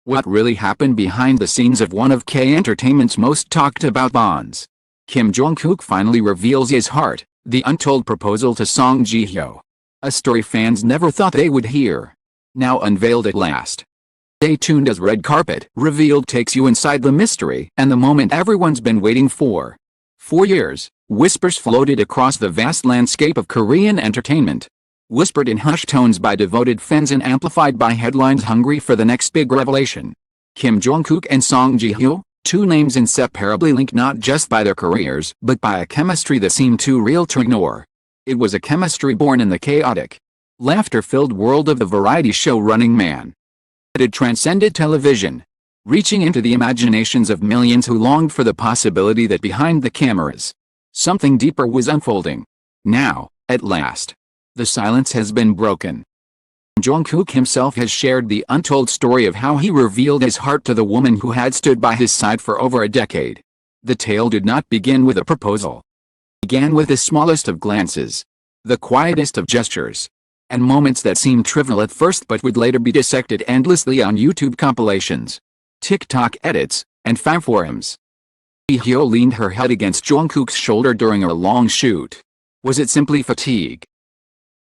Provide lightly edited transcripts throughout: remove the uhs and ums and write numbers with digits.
What really happened behind the scenes of one of K-entertainment's most talked about bonds? Jong-kook finally reveals his heart, the untold proposal to Song Ji-hyo. A story fans never thought they would hear. Now unveiled at last. Stay tuned as Red Carpet Revealed takes you inside the mystery and the moment everyone's been waiting for. For years, whispers floated across the vast landscape of Korean entertainment. Whispered in hushed tones by devoted fans and amplified by headlines hungry for the next big revelation. Jong-kook and Song Ji-hyo, two names inseparably linked not just by their careers but by a chemistry that seemed too real to ignore. It was a chemistry born in the chaotic, laughter-filled world of the variety show Running Man. It transcended television, reaching into the imaginations of millions who longed for the possibility that behind the cameras, something deeper was unfolding. Now, at last, the silence has been broken. Jong-kook himself has shared the untold story of how he revealed his heart to the woman who had stood by his side for over a decade. The tale did not begin with a proposal. It began with the smallest of glances, the quietest of gestures, and moments that seemed trivial at first but would later be dissected endlessly on YouTube compilations, TikTok edits, and fan forums. Ji-hyo leaned her head against Jong-kook's shoulder during a long shoot. Was it simply fatigue?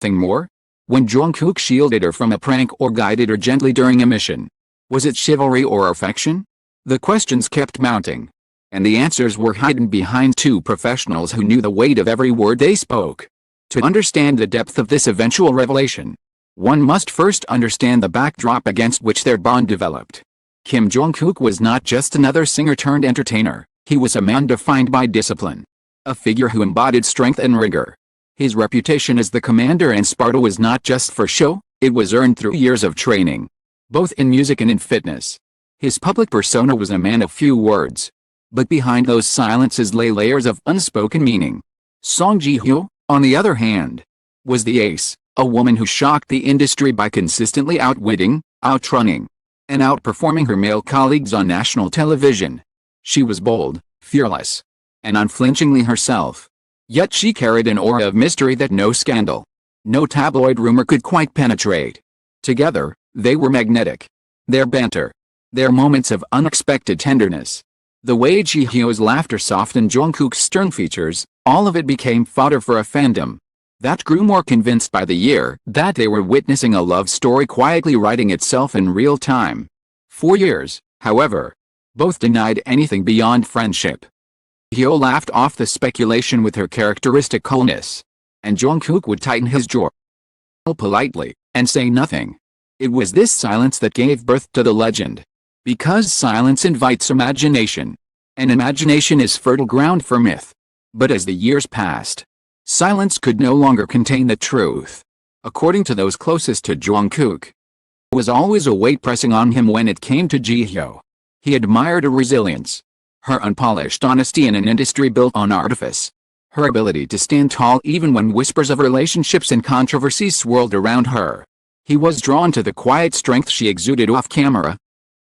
Nothing more? When Jong-kook shielded her from a prank or guided her gently during a mission, was it chivalry or affection? The questions kept mounting, and the answers were hidden behind two professionals who knew the weight of every word they spoke. To understand the depth of this eventual revelation, one must first understand the backdrop against which their bond developed. Jong-kook was not just another singer-turned-entertainer, he was a man defined by discipline. A figure who embodied strength and rigor. His reputation as the commander in Sparta was not just for show, it was earned through years of training, both in music and in fitness. His public persona was a man of few words, but behind those silences lay layers of unspoken meaning. Song Ji-hyo, on the other hand, was the ace, a woman who shocked the industry by consistently outwitting, outrunning, and outperforming her male colleagues on national television. She was bold, fearless, and unflinchingly herself. Yet she carried an aura of mystery that no scandal, no tabloid rumor could quite penetrate. Together, they were magnetic. Their banter, their moments of unexpected tenderness, the way Ji-hyo's laughter softened Jong-kook's stern features, all of it became fodder for a fandom that grew more convinced by the year that they were witnessing a love story quietly writing itself in real time. For years, however, both denied anything beyond friendship. Ji-hyo laughed off the speculation with her characteristic coolness, and Jong-kook would tighten his jaw politely and say nothing. It was this silence that gave birth to the legend. Because silence invites imagination, and imagination is fertile ground for myth. But as the years passed, silence could no longer contain the truth. According to those closest to Jong-kook, there was always a weight pressing on him when it came to Ji-hyo. He admired her resilience, her unpolished honesty in an industry built on artifice, her ability to stand tall even when whispers of relationships and controversies swirled around her. He was drawn to the quiet strength she exuded off camera.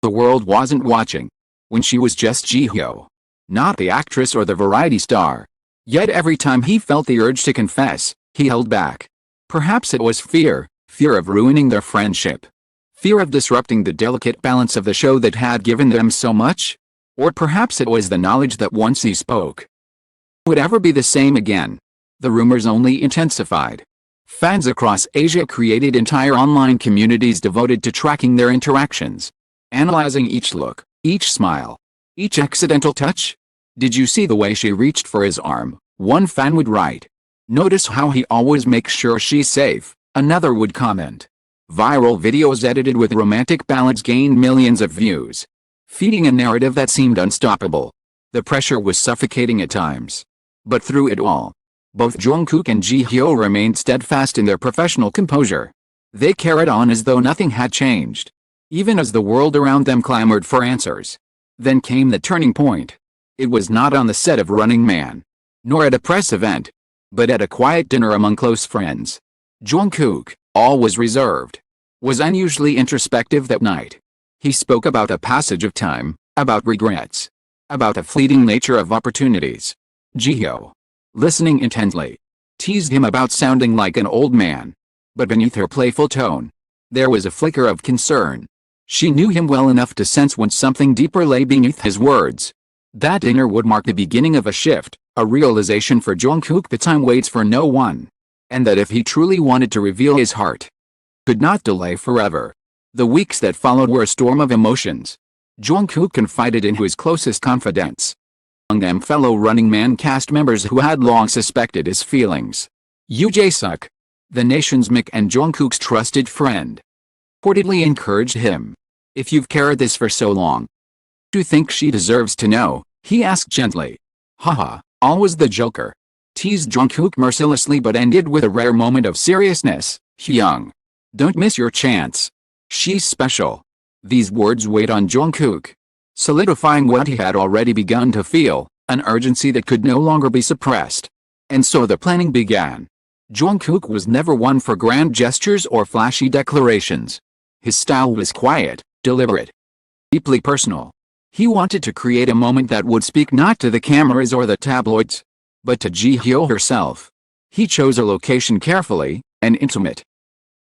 The world wasn't watching, when she was just Ji-hyo, not the actress or the variety star. Yet every time he felt the urge to confess, he held back. Perhaps it was fear of ruining their friendship, fear of disrupting the delicate balance of the show that had given them so much. Or perhaps it was the knowledge that once he spoke, it would ever be the same again. The rumors only intensified. Fans across Asia created entire online communities devoted to tracking their interactions, analyzing each look, each smile, each accidental touch. "Did you see the way she reached for his arm?" one fan would write. "Notice how he always makes sure she's safe," another would comment. Viral videos edited with romantic ballads gained millions of views, feeding a narrative that seemed unstoppable. The pressure was suffocating at times. But through it all, both Jong-kook and Ji-hyo remained steadfast in their professional composure. They carried on as though nothing had changed, even as the world around them clamored for answers. Then came the turning point. It was not on the set of Running Man, nor at a press event, but at a quiet dinner among close friends. Jong-kook, always reserved, was unusually introspective that night. He spoke about a passage of time, about regrets, about the fleeting nature of opportunities. Ji-hyo, listening intently, teased him about sounding like an old man. But beneath her playful tone, there was a flicker of concern. She knew him well enough to sense when something deeper lay beneath his words. That dinner would mark the beginning of a shift, a realization for Jong-kook that time waits for no one. And that if he truly wanted to reveal his heart, could not delay forever. The weeks that followed were a storm of emotions. Jong-kook confided in his closest confidants. Among them fellow Running Man cast members who had long suspected his feelings. Yoo Jae-suk, the nation's Mick and Jong-kook's trusted friend, reportedly encouraged him. If you've carried this for so long, do you think she deserves to know? He asked gently. Haha, always the joker. Teased Jong-kook mercilessly but ended with a rare moment of seriousness. Hyung, don't miss your chance. She's special. These words weighed on Jong-kook, solidifying what he had already begun to feel, an urgency that could no longer be suppressed. And so the planning began. Jong-kook was never one for grand gestures or flashy declarations. His style was quiet, deliberate, deeply personal. He wanted to create a moment that would speak not to the cameras or the tabloids, but to Ji-hyo herself. He chose a location carefully, an intimate,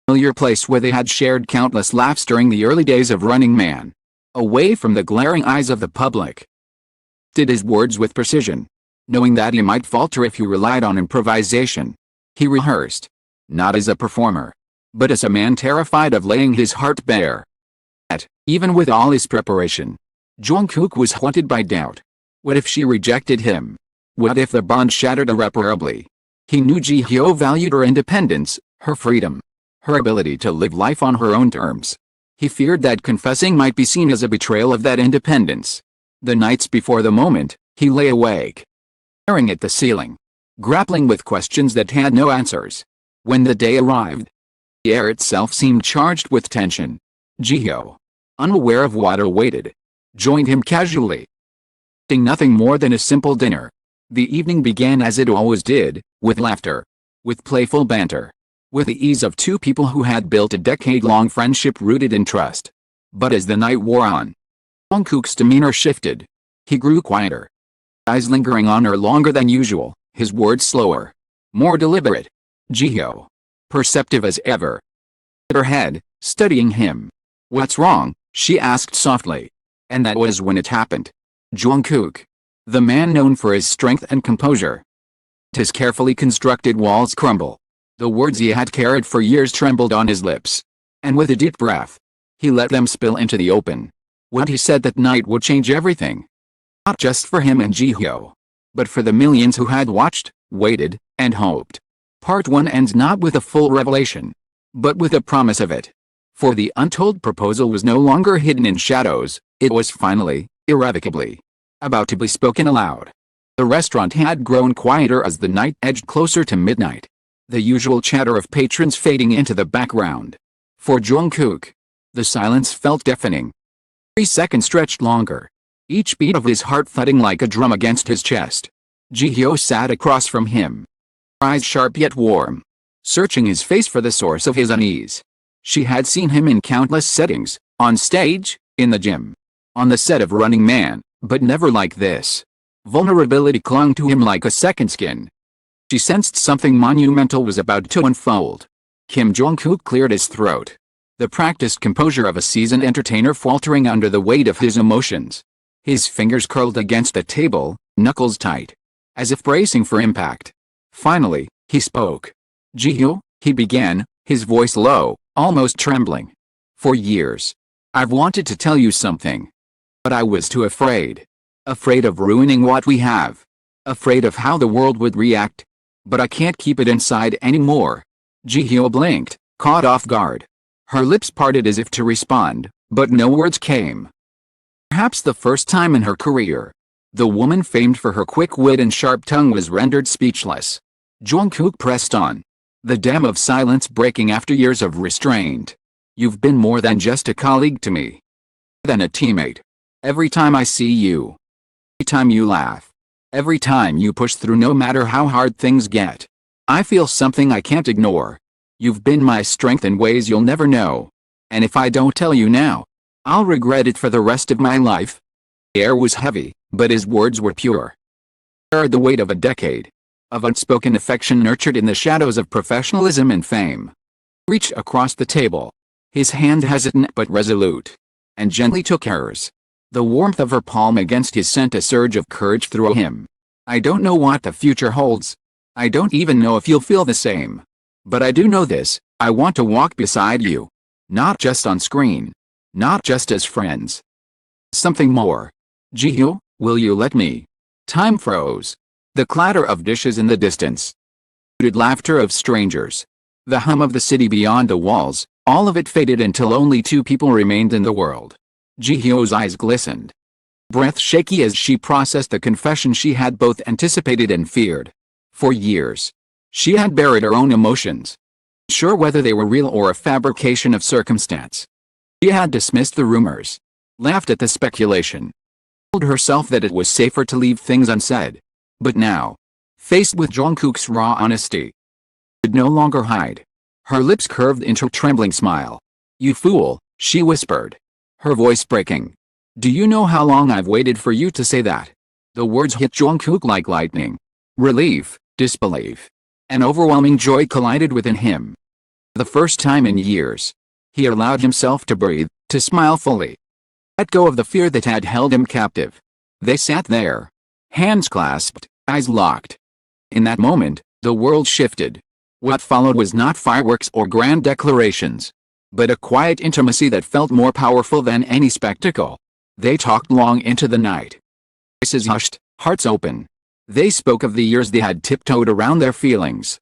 familiar place where they had shared countless laughs during the early days of Running Man, away from the glaring eyes of the public. Did his words with precision, knowing that he might falter if he relied on improvisation. He rehearsed, not as a performer, but as a man terrified of laying his heart bare. Yet, even with all his preparation, Jong-kook was haunted by doubt. What if she rejected him? What if the bond shattered irreparably? He knew Ji-hyo valued her independence, her freedom, her ability to live life on her own terms. He feared that confessing might be seen as a betrayal of that independence. The nights before the moment, he lay awake, staring at the ceiling, grappling with questions that had no answers. When the day arrived, the air itself seemed charged with tension. Ji-hyo, unaware of what awaited, joined him casually, expecting nothing more than a simple dinner. The evening began as it always did, with laughter, with playful banter, with the ease of two people who had built a decade-long friendship rooted in trust. But as the night wore on, Jong-kook's demeanor shifted. He grew quieter, eyes lingering on her longer than usual, his words slower, more deliberate. Ji-hyo, perceptive as ever, at her head, studying him. What's wrong? She asked softly. And that was when it happened. Jong-kook, the man known for his strength and composure, his carefully constructed walls crumble. The words he had carried for years trembled on his lips. And with a deep breath, he let them spill into the open. What he said that night would change everything. Not just for him and Ji-hyo, but for the millions who had watched, waited, and hoped. Part 1 ends not with a full revelation, but with a promise of it. For the untold proposal was no longer hidden in shadows, it was finally, irrevocably, about to be spoken aloud. The restaurant had grown quieter as the night edged closer to midnight, the usual chatter of patrons fading into the background. For Jong-kook, the silence felt deafening. Every second stretched longer, each beat of his heart thudding like a drum against his chest. Ji-hyo sat across from him, her eyes sharp yet warm, searching his face for the source of his unease. She had seen him in countless settings, on stage, in the gym, on the set of Running Man, but never like this. Vulnerability clung to him like a second skin. She sensed something monumental was about to unfold. Jong-kook cleared his throat, the practiced composure of a seasoned entertainer faltering under the weight of his emotions. His fingers curled against the table, knuckles tight, as if bracing for impact. Finally, he spoke. Ji-hyo, he began, his voice low, almost trembling. For years, I've wanted to tell you something. But I was too afraid. Afraid of ruining what we have. Afraid of how the world would react. But I can't keep it inside anymore. Ji-hyo blinked, caught off guard. Her lips parted as if to respond, but no words came. Perhaps the first time in her career, the woman famed for her quick wit and sharp tongue was rendered speechless. Jong-kook pressed on, the dam of silence breaking after years of restraint. You've been more than just a colleague to me. Than a teammate. Every time I see you. Every time you laugh. Every time you push through no matter how hard things get. I feel something I can't ignore. You've been my strength in ways you'll never know. And if I don't tell you now, I'll regret it for the rest of my life. The air was heavy, but his words were pure. He carried the weight of a decade of unspoken affection nurtured in the shadows of professionalism and fame. He reached across the table, his hand hesitant but resolute. and gently took hers. The warmth of her palm against his sent a surge of courage through him. I don't know what the future holds. I don't even know if you'll feel the same. But I do know this, I want to walk beside you. Not just on screen. Not just as friends. Something more. Ji-hyo, will you let me? Time froze. The clatter of dishes in the distance. Muted laughter of strangers. The hum of the city beyond the walls, all of it faded until only two people remained in the world. Ji-hyo's eyes glistened. Breath shaky as she processed the confession she had both anticipated and feared. For years, she had buried her own emotions. Sure whether they were real or a fabrication of circumstance. She had dismissed the rumors. Laughed at the speculation. Told herself that it was safer to leave things unsaid. But now, faced with Jong-kook's raw honesty, she could no longer hide. Her lips curved into a trembling smile. You fool, she whispered. Her voice breaking. Do you know how long I've waited for you to say that? The words hit Jong-kook like lightning. Relief, disbelief, and overwhelming joy collided within him. For the first time in years, he allowed himself to breathe, to smile fully. Let go of the fear that had held him captive. They sat there, hands clasped, eyes locked. In that moment, the world shifted. What followed was not fireworks or grand declarations, but a quiet intimacy that felt more powerful than any spectacle. They talked long into the night. Voices hushed, hearts open. They spoke of the years they had tiptoed around their feelings.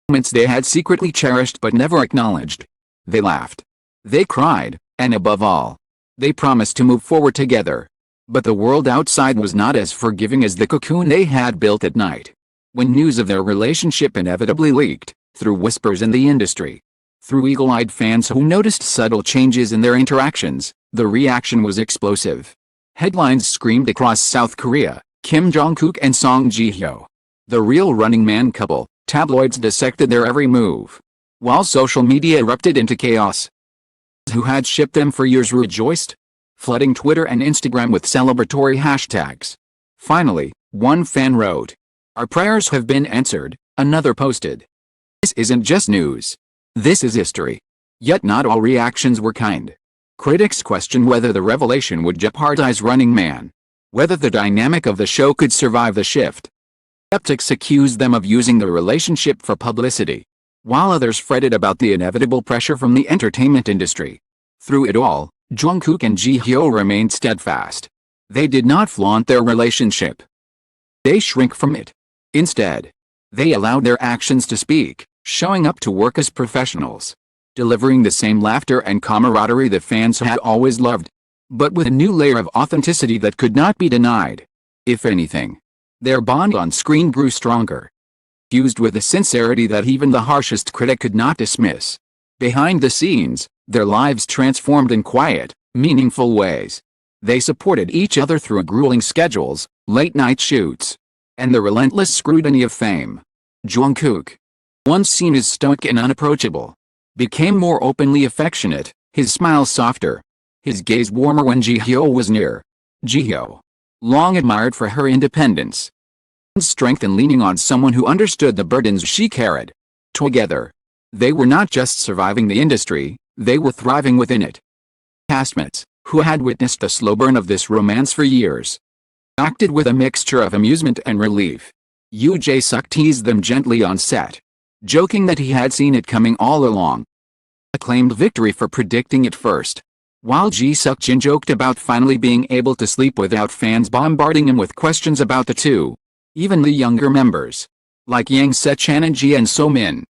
Moments they had secretly cherished but never acknowledged. They laughed. They cried, and above all, they promised to move forward together. But the world outside was not as forgiving as the cocoon they had built at night. When news of their relationship inevitably leaked, through whispers in the industry, through eagle-eyed fans who noticed subtle changes in their interactions, the reaction was explosive. Headlines screamed across South Korea, Kim Jong-kook and Song Ji-hyo, the real running man couple. Tabloids dissected their every move, while social media erupted into chaos. Who had shipped them for years rejoiced, flooding Twitter and Instagram with celebratory hashtags. Finally, one fan wrote, "Our prayers have been answered," another posted, "This isn't just news. This is history." Yet not all reactions were kind. Critics questioned whether the revelation would jeopardize Running Man, whether the dynamic of the show could survive the shift. Skeptics accused them of using the relationship for publicity, while others fretted about the inevitable pressure from the entertainment industry. Through it all, Jong-kook and Ji-hyo remained steadfast. They did not flaunt their relationship. They shrink from it. Instead, they allowed their actions to speak, showing up to work as professionals, delivering the same laughter and camaraderie the fans had always loved, but with a new layer of authenticity that could not be denied. If anything, their bond on screen grew stronger, fused with a sincerity that even the harshest critic could not dismiss. Behind the scenes, their lives transformed in quiet, meaningful ways. They supported each other through grueling schedules, late-night shoots, and the relentless scrutiny of fame. Jong-kook, once seen as stoic and unapproachable, became more openly affectionate, his smile softer, his gaze warmer when Ji-hyo was near. Ji-hyo, long admired for her independence, strength and leaning on someone who understood the burdens she carried. Together, they were not just surviving the industry, they were thriving within it. Castmates, who had witnessed the slow burn of this romance for years, acted with a mixture of amusement and relief. Yoo Jae-suk teased them gently on set, joking that he had seen it coming all along. Acclaimed victory for predicting it first, while Ji-suk-jin joked about finally being able to sleep without fans bombarding him with questions about the two. Even the younger members, like Yang Se-chan and Ji and So-min,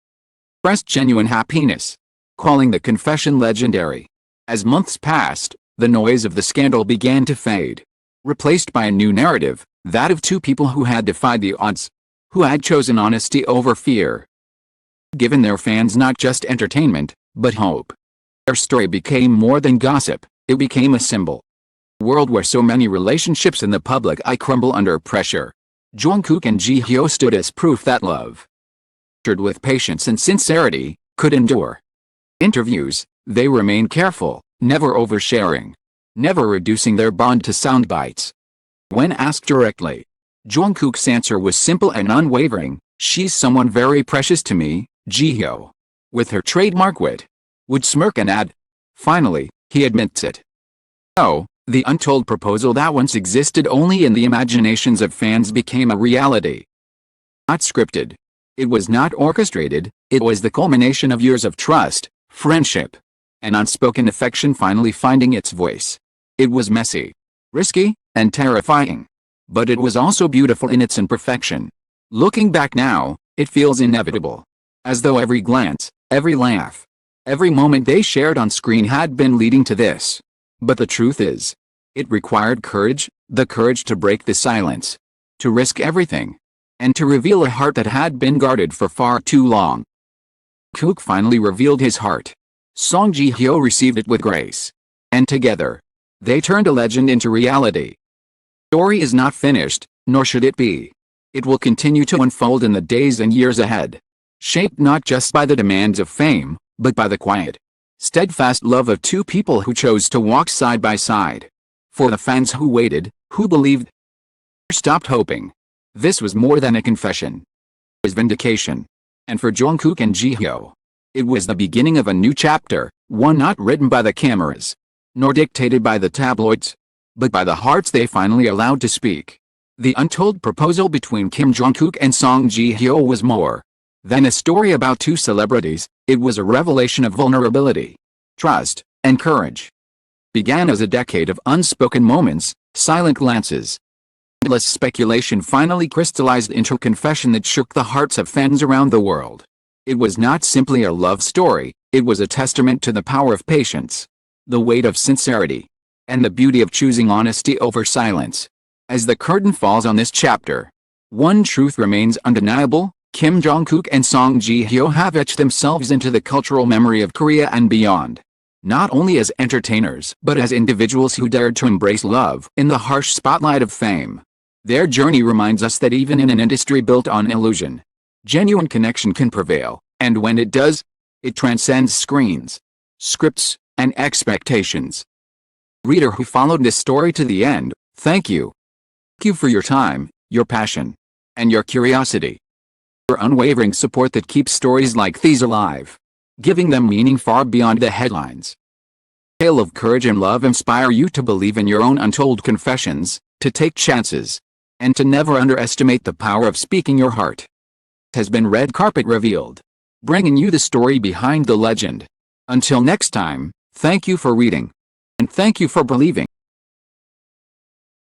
expressed genuine happiness, calling the confession legendary. As months passed, the noise of the scandal began to fade, replaced by a new narrative, that of two people who had defied the odds, who had chosen honesty over fear, given their fans not just entertainment, but hope. Their story became more than gossip, it became a symbol. A world where so many relationships in the public eye crumble under pressure. Jong-kook and Ji-hyo stood as proof that love, nurtured with patience and sincerity, could endure. Interviews, they remained careful, never oversharing, never reducing their bond to sound bites. When asked directly, Jong-kook's answer was simple and unwavering, "She's someone very precious to me." Ji-hyo, with her trademark wit, would smirk and add, "Finally, he admits it." Oh, the untold proposal that once existed only in the imaginations of fans became a reality. Not scripted. It was not orchestrated, it was the culmination of years of trust, friendship, and unspoken affection finally finding its voice. It was messy, risky, and terrifying. But it was also beautiful in its imperfection. Looking back now, it feels inevitable. As though every glance, every laugh, every moment they shared on screen had been leading to this. But the truth is, it required courage, the courage to break the silence, to risk everything, and to reveal a heart that had been guarded for far too long. Kook finally revealed his heart. Song Ji-hyo received it with grace. And together, they turned a legend into reality. The story is not finished, nor should it be. It will continue to unfold in the days and years ahead. Shaped not just by the demands of fame, but by the quiet, steadfast love of two people who chose to walk side by side. For the fans who waited, who believed, stopped hoping. This was more than a confession. It was vindication. And for Jong-kook and Ji-hyo, it was the beginning of a new chapter, one not written by the cameras, nor dictated by the tabloids, but by the hearts they finally allowed to speak. The untold proposal between Kim Jong-kook and Song Ji-hyo was more than a story about two celebrities. It was a revelation of vulnerability, trust, and courage. Began as a decade of unspoken moments, silent glances. Endless speculation finally crystallized into a confession that shook the hearts of fans around the world. It was not simply a love story, it was a testament to the power of patience, the weight of sincerity, and the beauty of choosing honesty over silence. As the curtain falls on this chapter, one truth remains undeniable: Kim Jong-kook and Song Ji-hyo have etched themselves into the cultural memory of Korea and beyond. Not only as entertainers, but as individuals who dared to embrace love in the harsh spotlight of fame. Their journey reminds us that even in an industry built on illusion, genuine connection can prevail, and when it does, it transcends screens, scripts, and expectations. Reader who followed this story to the end, thank you. Thank you for your time, your passion, and your curiosity. Your unwavering support that keeps stories like these alive, giving them meaning far beyond the headlines. Tale of courage and love inspire you to believe in your own untold confessions, to take chances, and to never underestimate the power of speaking your heart. It has been Red Carpet Revealed, bringing you the story behind the legend. Until next time, thank you for reading, and thank you for believing.